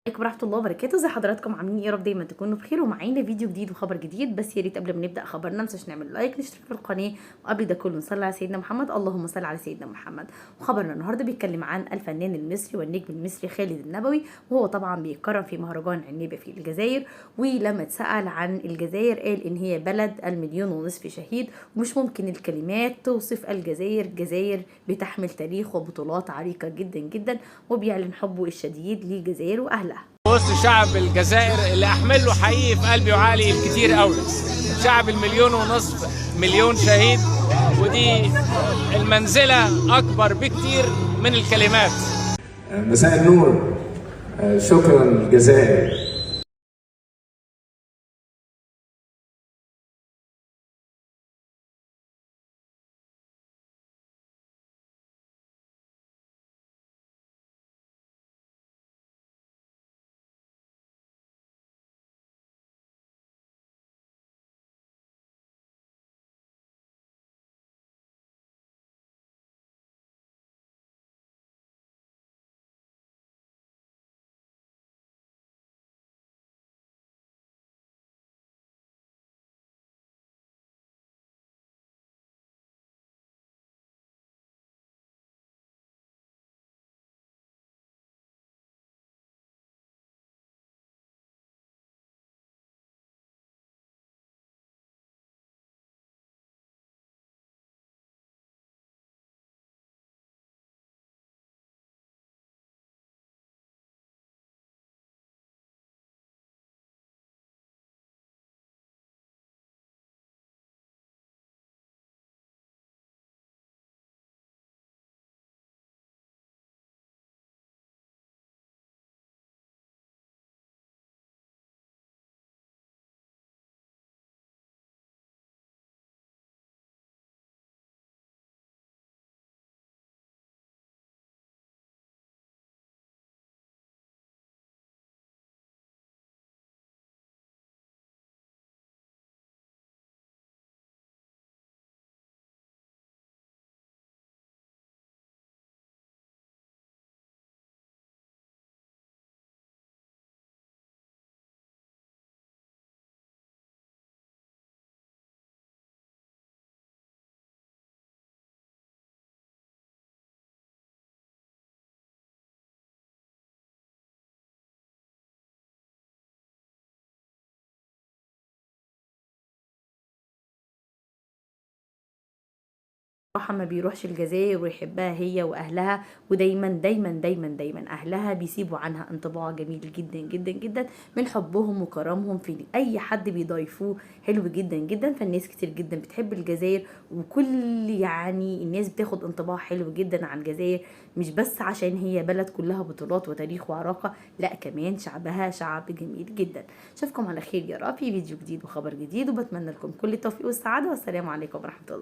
عليكم ورحمة الله وبركاته. زي حضراتكم عاملين ايه؟ يا رب دايما تكونوا بخير ومعانا فيديو جديد وخبر جديد. بس يا ريت قبل ما نبدا خبرنا ما ننساش نعمل لايك، نشترك في القناه، وقبل ده كله نصلي على سيدنا محمد. اللهم صل على سيدنا محمد. وخبرنا النهارده بيتكلم عن الفنان المصري والنجم المصري خالد النبوي، وهو طبعا بيتكرم في مهرجان عنيبه في الجزائر. ولما اتسال عن الجزائر قال ان هي بلد 1.5 مليون شهيد، ومش ممكن الكلمات توصف الجزائر. الجزائر بتحمل تاريخ وبطولات عريقه جدا جدا، وبيعلن حبه الشديد للجزائر واهلها. وسط شعب الجزائر اللي احمل له حقيقي في قلبي وعقلي الكتير قوي، شعب 1.5 مليون شهيد، ودي المنزله اكبر بكتير من الكلمات. مساء النور. شكرا الجزائر. صراحة ما بيروحش الجزائر ويحبها هي واهلها، ودايما دايما دايما دايما اهلها بيسيبوا عنها انطباع جميل جدا جدا جدا من حبهم وكرمهم في اي حد بيضيفوه. حلو جدا جدا. فالناس كتير جدا بتحب الجزائر، وكل الناس بتاخد انطباع حلو جدا عن الجزائر، مش بس عشان هي بلد كلها بطولات وتاريخ وعراقة، لا كمان شعبها شعب جميل جدا. اشوفكم على خير يا رب في فيديو جديد وخبر جديد، وبتمنى لكم كل التوفيق والسعادة، والسلام عليكم ورحمة الله.